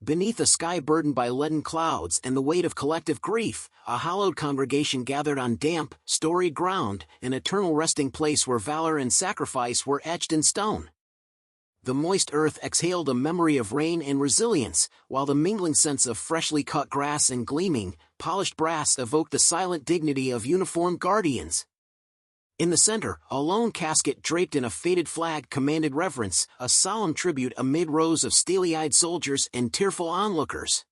Beneath a sky burdened by leaden clouds and the weight of collective grief, a hallowed congregation gathered on damp, storied ground, an eternal resting place where valor and sacrifice were etched in stone. The moist earth exhaled a memory of rain and resilience, while the mingling scents of freshly cut grass and gleaming, polished brass evoked the silent dignity of uniformed guardians. In the center, a lone casket draped in a faded flag commanded reverence, a solemn tribute amid rows of steely-eyed soldiers and tearful onlookers.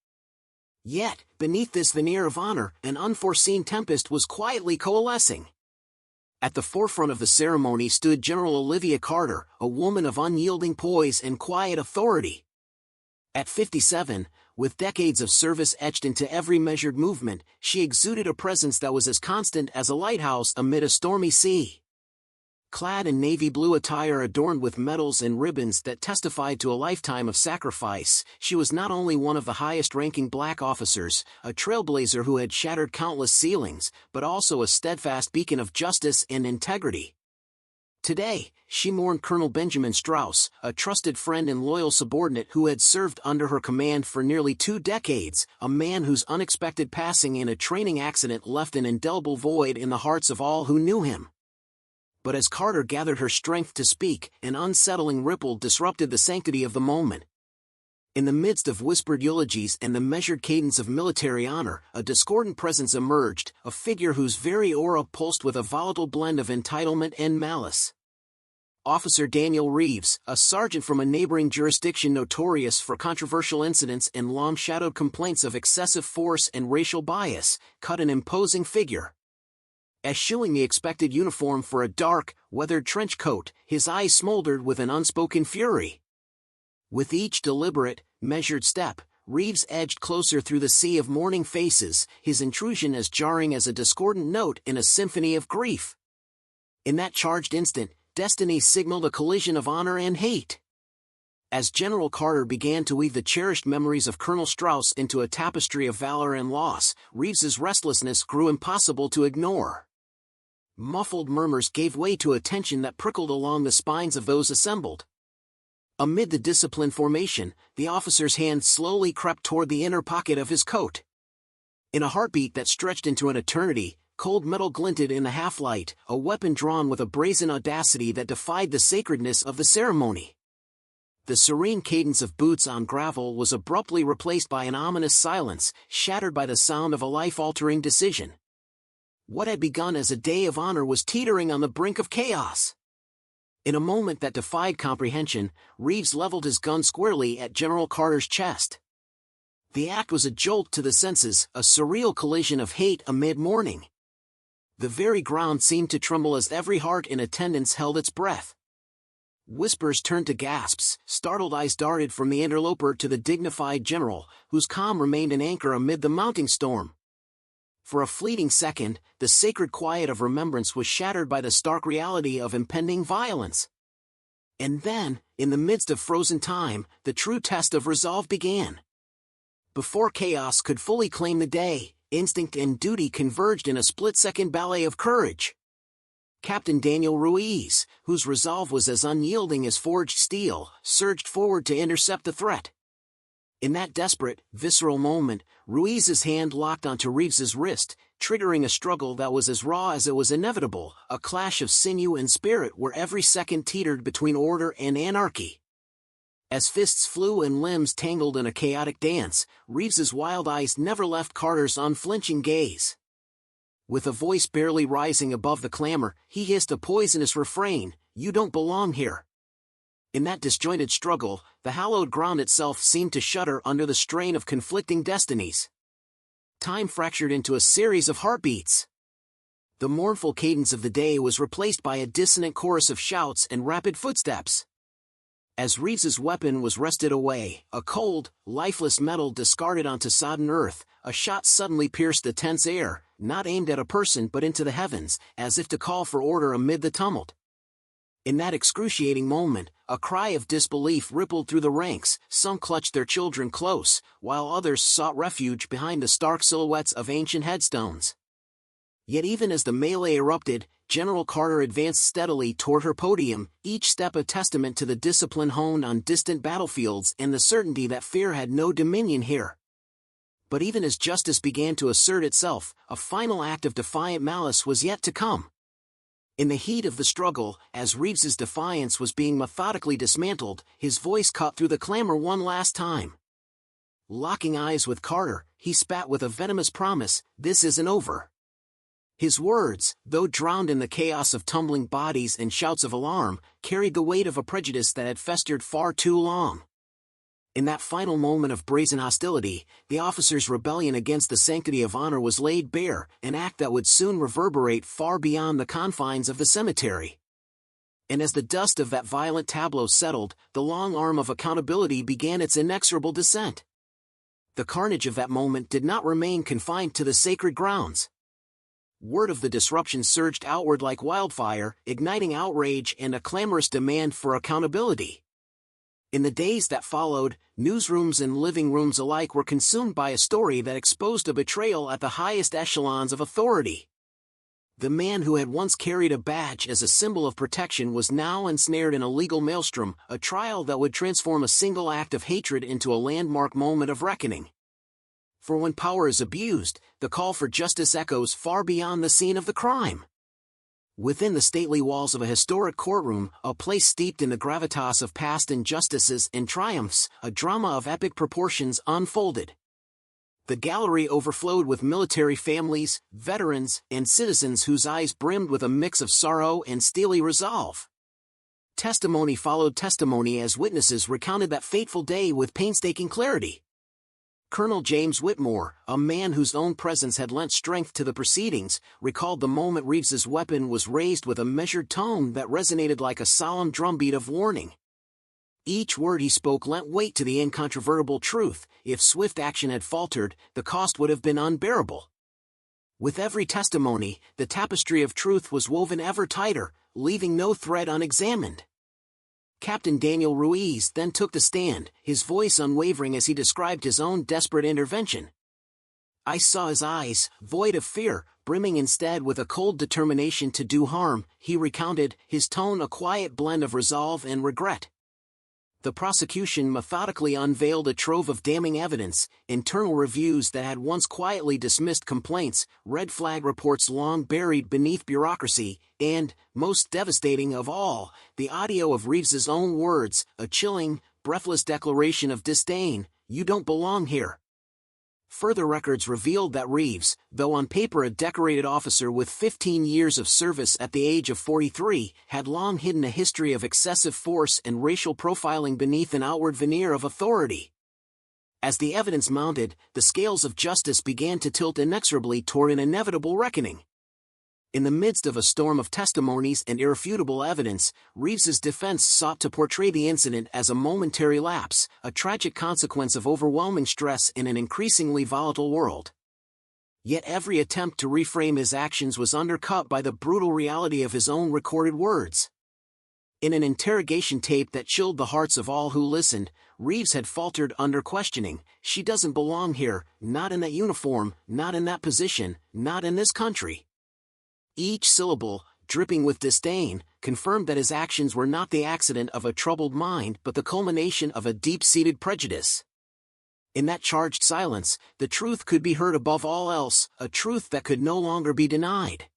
Yet, beneath this veneer of honor, an unforeseen tempest was quietly coalescing. At the forefront of the ceremony stood General Olivia Carter, a woman of unyielding poise and quiet authority. At 57, with decades of service etched into every measured movement, she exuded a presence that was as constant as a lighthouse amid a stormy sea. Clad in navy blue attire adorned with medals and ribbons that testified to a lifetime of sacrifice, she was not only one of the highest-ranking black officers, a trailblazer who had shattered countless ceilings, but also a steadfast beacon of justice and integrity. Today, she mourned Colonel Benjamin Strauss, a trusted friend and loyal subordinate who had served under her command for nearly 2 decades, a man whose unexpected passing in a training accident left an indelible void in the hearts of all who knew him. But as Carter gathered her strength to speak, an unsettling ripple disrupted the sanctity of the moment. In the midst of whispered eulogies and the measured cadence of military honor, a discordant presence emerged, a figure whose very aura pulsed with a volatile blend of entitlement and malice. Officer Daniel Reeves, a sergeant from a neighboring jurisdiction notorious for controversial incidents and long-shadowed complaints of excessive force and racial bias, cut an imposing figure. Eschewing the expected uniform for a dark, weathered trench coat, his eyes smoldered with an unspoken fury. With each deliberate, measured step, Reeves edged closer through the sea of mourning faces, his intrusion as jarring as a discordant note in a symphony of grief. In that charged instant, destiny signaled a collision of honor and hate. As General Carter began to weave the cherished memories of Colonel Strauss into a tapestry of valor and loss, Reeves's restlessness grew impossible to ignore. Muffled murmurs gave way to a tension that prickled along the spines of those assembled. Amid the disciplined formation, the officer's hand slowly crept toward the inner pocket of his coat. In a heartbeat that stretched into an eternity, cold metal glinted in the half-light, a weapon drawn with a brazen audacity that defied the sacredness of the ceremony. The serene cadence of boots on gravel was abruptly replaced by an ominous silence, shattered by the sound of a life-altering decision. What had begun as a day of honor was teetering on the brink of chaos. In a moment that defied comprehension, Reeves leveled his gun squarely at General Carter's chest. The act was a jolt to the senses, a surreal collision of hate amid mourning. The very ground seemed to tremble as every heart in attendance held its breath. Whispers turned to gasps, startled eyes darted from the interloper to the dignified general, whose calm remained an anchor amid the mounting storm. For a fleeting second, the sacred quiet of remembrance was shattered by the stark reality of impending violence. And then, in the midst of frozen time, the true test of resolve began. Before chaos could fully claim the day, instinct and duty converged in a split-second ballet of courage. Captain Daniel Ruiz, whose resolve was as unyielding as forged steel, surged forward to intercept the threat. In that desperate, visceral moment, Ruiz's hand locked onto Reeves's wrist, triggering a struggle that was as raw as it was inevitable, a clash of sinew and spirit where every second teetered between order and anarchy. As fists flew and limbs tangled in a chaotic dance, Reeves's wild eyes never left Carter's unflinching gaze. With a voice barely rising above the clamor, he hissed a poisonous refrain, "You don't belong here." In that disjointed struggle, the hallowed ground itself seemed to shudder under the strain of conflicting destinies. Time fractured into a series of heartbeats. The mournful cadence of the day was replaced by a dissonant chorus of shouts and rapid footsteps. As Reeves's weapon was wrested away, a cold, lifeless metal discarded onto sodden earth, a shot suddenly pierced the tense air, not aimed at a person but into the heavens, as if to call for order amid the tumult. In that excruciating moment, a cry of disbelief rippled through the ranks, some clutched their children close, while others sought refuge behind the stark silhouettes of ancient headstones. Yet even as the melee erupted, General Carter advanced steadily toward her podium, each step a testament to the discipline honed on distant battlefields and the certainty that fear had no dominion here. But even as justice began to assert itself, a final act of defiant malice was yet to come. In the heat of the struggle, as Reeves's defiance was being methodically dismantled, his voice cut through the clamor one last time. Locking eyes with Carter, he spat with a venomous promise, "This isn't over." His words, though drowned in the chaos of tumbling bodies and shouts of alarm, carried the weight of a prejudice that had festered far too long. In that final moment of brazen hostility, the officers' rebellion against the sanctity of honor was laid bare, an act that would soon reverberate far beyond the confines of the cemetery. And as the dust of that violent tableau settled, the long arm of accountability began its inexorable descent. The carnage of that moment did not remain confined to the sacred grounds. Word of the disruption surged outward like wildfire, igniting outrage and a clamorous demand for accountability. In the days that followed, newsrooms and living rooms alike were consumed by a story that exposed a betrayal at the highest echelons of authority. The man who had once carried a badge as a symbol of protection was now ensnared in a legal maelstrom, a trial that would transform a single act of hatred into a landmark moment of reckoning. For when power is abused, the call for justice echoes far beyond the scene of the crime. Within the stately walls of a historic courtroom, a place steeped in the gravitas of past injustices and triumphs, a drama of epic proportions unfolded. The gallery overflowed with military families, veterans, and citizens whose eyes brimmed with a mix of sorrow and steely resolve. Testimony followed testimony as witnesses recounted that fateful day with painstaking clarity. Colonel James Whitmore, a man whose own presence had lent strength to the proceedings, recalled the moment Reeves's weapon was raised with a measured tone that resonated like a solemn drumbeat of warning. Each word he spoke lent weight to the incontrovertible truth: if swift action had faltered, the cost would have been unbearable. With every testimony, the tapestry of truth was woven ever tighter, leaving no thread unexamined. Captain Daniel Ruiz then took the stand, his voice unwavering as he described his own desperate intervention. "I saw his eyes, void of fear, brimming instead with a cold determination to do harm," he recounted, his tone a quiet blend of resolve and regret. The prosecution methodically unveiled a trove of damning evidence, internal reviews that had once quietly dismissed complaints, red flag reports long buried beneath bureaucracy, and, most devastating of all, the audio of Reeves's own words, a chilling, breathless declaration of disdain: "You don't belong here." Further records revealed that Reeves, though on paper a decorated officer with 15 years of service at the age of 43, had long hidden a history of excessive force and racial profiling beneath an outward veneer of authority. As the evidence mounted, the scales of justice began to tilt inexorably toward an inevitable reckoning. In the midst of a storm of testimonies and irrefutable evidence, Reeves's defense sought to portray the incident as a momentary lapse, a tragic consequence of overwhelming stress in an increasingly volatile world. Yet every attempt to reframe his actions was undercut by the brutal reality of his own recorded words. In an interrogation tape that chilled the hearts of all who listened, Reeves had faltered under questioning: "She doesn't belong here, not in that uniform, not in that position, not in this country." Each syllable, dripping with disdain, confirmed that his actions were not the accident of a troubled mind but the culmination of a deep-seated prejudice. In that charged silence, the truth could be heard above all else, a truth that could no longer be denied.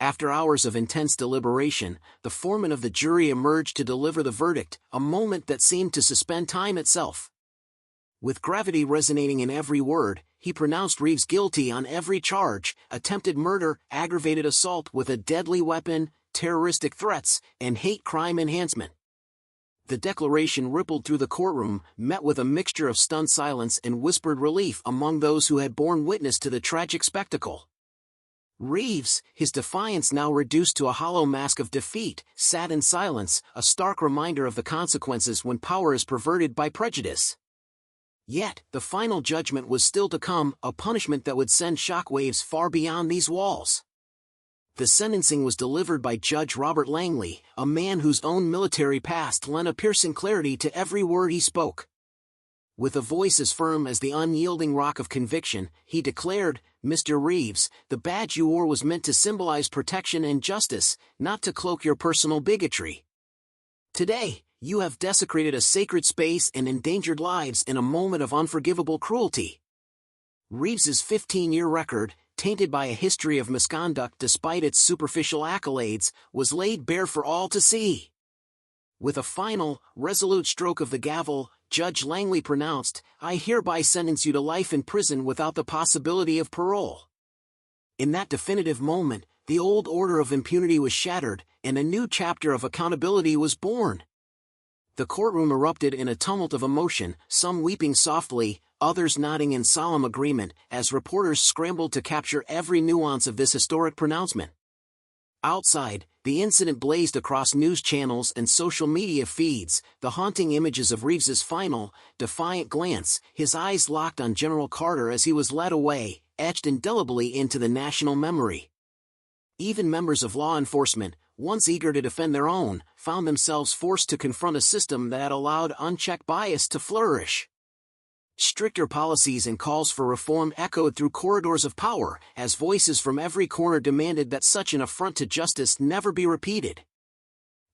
After hours of intense deliberation, the foreman of the jury emerged to deliver the verdict, a moment that seemed to suspend time itself. With gravity resonating in every word, he pronounced Reeves guilty on every charge: attempted murder, aggravated assault with a deadly weapon, terroristic threats, and hate crime enhancement. The declaration rippled through the courtroom, met with a mixture of stunned silence and whispered relief among those who had borne witness to the tragic spectacle. Reeves, his defiance now reduced to a hollow mask of defeat, sat in silence, a stark reminder of the consequences when power is perverted by prejudice. Yet, the final judgment was still to come, a punishment that would send shockwaves far beyond these walls. The sentencing was delivered by Judge Robert Langley, a man whose own military past lent a piercing clarity to every word he spoke. With a voice as firm as the unyielding rock of conviction, he declared, "Mr. Reeves, the badge you wore was meant to symbolize protection and justice, not to cloak your personal bigotry. Today, you have desecrated a sacred space and endangered lives in a moment of unforgivable cruelty." Reeves's 15-year record, tainted by a history of misconduct despite its superficial accolades, was laid bare for all to see. With a final, resolute stroke of the gavel, Judge Langley pronounced, "I hereby sentence you to life in prison without the possibility of parole." In that definitive moment, the old order of impunity was shattered, and a new chapter of accountability was born. The courtroom erupted in a tumult of emotion, some weeping softly, others nodding in solemn agreement, as reporters scrambled to capture every nuance of this historic pronouncement. Outside, the incident blazed across news channels and social media feeds, the haunting images of Reeves's final, defiant glance, his eyes locked on General Carter as he was led away, etched indelibly into the national memory. Even members of law enforcement, once eager to defend their own, found themselves forced to confront a system that had allowed unchecked bias to flourish. Stricter policies and calls for reform echoed through corridors of power, as voices from every corner demanded that such an affront to justice never be repeated.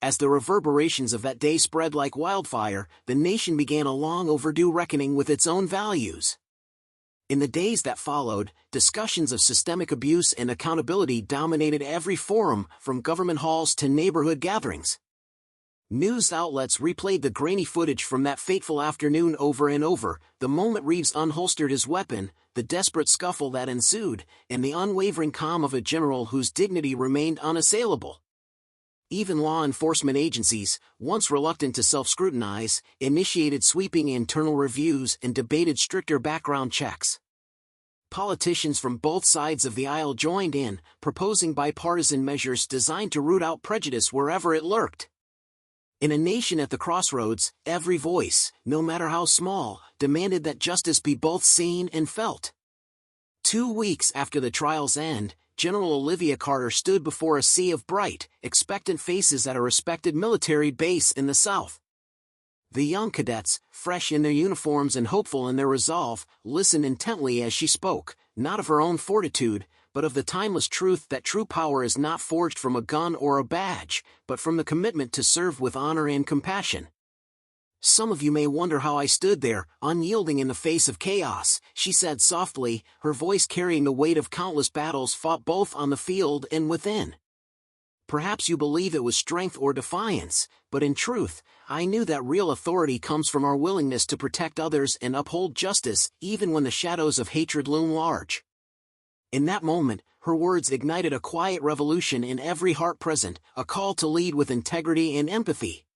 As the reverberations of that day spread like wildfire, the nation began a long overdue reckoning with its own values. In the days that followed, discussions of systemic abuse and accountability dominated every forum, from government halls to neighborhood gatherings. News outlets replayed the grainy footage from that fateful afternoon over and over, the moment Reeves unholstered his weapon, the desperate scuffle that ensued, and the unwavering calm of a general whose dignity remained unassailable. Even law enforcement agencies, once reluctant to self-scrutinize, initiated sweeping internal reviews and debated stricter background checks. Politicians from both sides of the aisle joined in, proposing bipartisan measures designed to root out prejudice wherever it lurked. In a nation at the crossroads, every voice, no matter how small, demanded that justice be both seen and felt. 2 weeks after the trial's end, General Olivia Carter stood before a sea of bright, expectant faces at a respected military base in the South. The young cadets, fresh in their uniforms and hopeful in their resolve, listened intently as she spoke, not of her own fortitude, but of the timeless truth that true power is not forged from a gun or a badge, but from the commitment to serve with honor and compassion. "Some of you may wonder how I stood there, unyielding in the face of chaos," she said softly, her voice carrying the weight of countless battles fought both on the field and within. "Perhaps you believe it was strength or defiance, but in truth, I knew that real authority comes from our willingness to protect others and uphold justice, even when the shadows of hatred loom large." In that moment, her words ignited a quiet revolution in every heart present, a call to lead with integrity and empathy.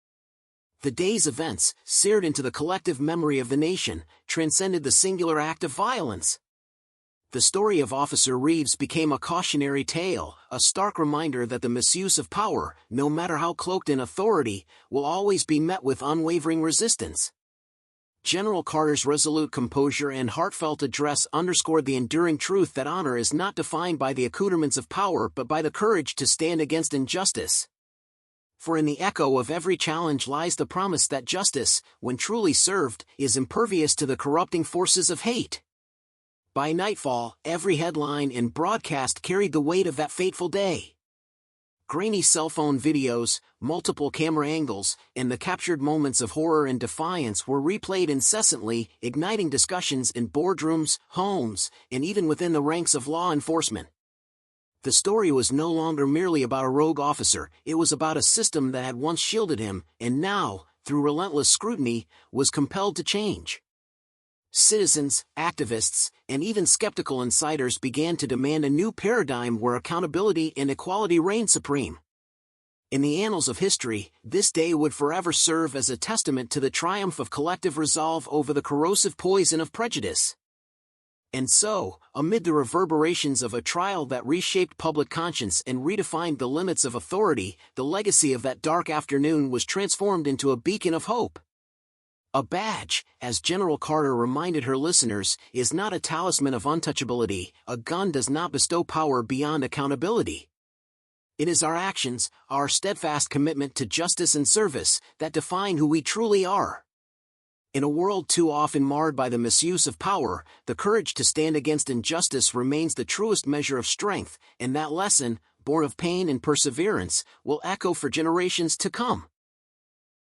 The day's events, seared into the collective memory of the nation, transcended the singular act of violence. The story of Officer Reeves became a cautionary tale, a stark reminder that the misuse of power, no matter how cloaked in authority, will always be met with unwavering resistance. General Carter's resolute composure and heartfelt address underscored the enduring truth that honor is not defined by the accoutrements of power but by the courage to stand against injustice. For in the echo of every challenge lies the promise that justice, when truly served, is impervious to the corrupting forces of hate. By nightfall, every headline and broadcast carried the weight of that fateful day. Grainy cell phone videos, multiple camera angles, and the captured moments of horror and defiance were replayed incessantly, igniting discussions in boardrooms, homes, and even within the ranks of law enforcement. The story was no longer merely about a rogue officer, it was about a system that had once shielded him, and now, through relentless scrutiny, was compelled to change. Citizens, activists, and even skeptical insiders began to demand a new paradigm where accountability and equality reigned supreme. In the annals of history, this day would forever serve as a testament to the triumph of collective resolve over the corrosive poison of prejudice. And so, amid the reverberations of a trial that reshaped public conscience and redefined the limits of authority, the legacy of that dark afternoon was transformed into a beacon of hope. A badge, as General Carter reminded her listeners, is not a talisman of untouchability. A gun does not bestow power beyond accountability. It is our actions, our steadfast commitment to justice and service, that define who we truly are. In a world too often marred by the misuse of power, the courage to stand against injustice remains the truest measure of strength, and that lesson, born of pain and perseverance, will echo for generations to come.